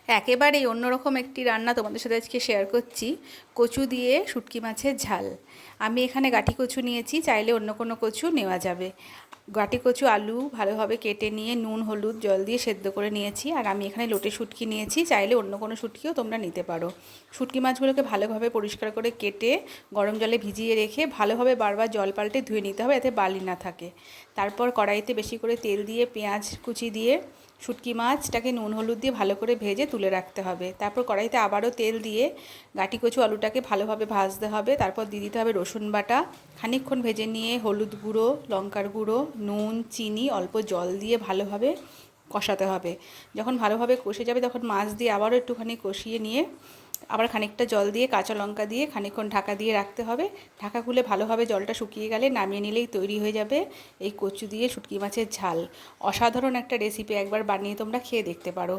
একেবারেই অন্যরকম একটি রান্না তোমাদের সাথে আজকে শেয়ার করছি। কচু দিয়ে শুটকি মাছের ঝাল। আমি এখানে গাঁটি কচু নিয়েছি, চাইলে অন্য কোনো কচু নেওয়া যাবে। গাঁটি কচু আলু ভালোভাবে কেটে নিয়ে নুন হলুদ জল দিয়ে সেদ্ধ করে নিয়েছি। আর আমি এখানে লোটে শুটকি নিয়েছি, চাইলে অন্য কোনো শুটকিও তোমরা নিতে পারো। শুটকি মাছগুলোকে ভালোভাবে পরিষ্কার করে কেটে গরম জলে ভিজিয়ে রেখে ভালোভাবে বারবার জল পাল্টে ধুয়ে নিতে হবে, যাতে বালি না থাকে। তারপর কড়াইতে বেশি করে তেল দিয়ে পেঁয়াজ কুচি দিয়ে শুটকি মাছটাকে নুন হলুদ দিয়ে ভালো করে ভেজে তুলে রাখতে হবে। তারপর কড়াইতে আবারও তেল দিয়ে গাঁটি কচু আলুটাকে ভালোভাবে ভাজতে হবে। তারপর দিয়ে দিতে হবে রসুন বাটা। খানিকক্ষণ ভেজে নিয়ে হলুদ গুঁড়ো, লঙ্কার গুঁড়ো, নুন, চিনি, অল্প জল দিয়ে ভালোভাবে কষাতে হবে। যখন ভালোভাবে কষে যাবে তখন মাছ দিয়ে আবারও একটুখানি কষিয়ে নিয়ে আবার খানিকটা জল দিয়ে কাঁচা লঙ্কা দিয়ে খানিকক্ষণ ঢাকা দিয়ে রাখতে হবে। ঢাকা খুলে ভালোভাবে জলটা শুকিয়ে গেলে নামিয়ে নিলেই তৈরি হয়ে যাবে এই কচু দিয়ে শুটকি মাছের ঝাল। অসাধারণ একটা রেসিপি, একবার বানিয়ে তোমরা খেয়ে দেখতে পারো।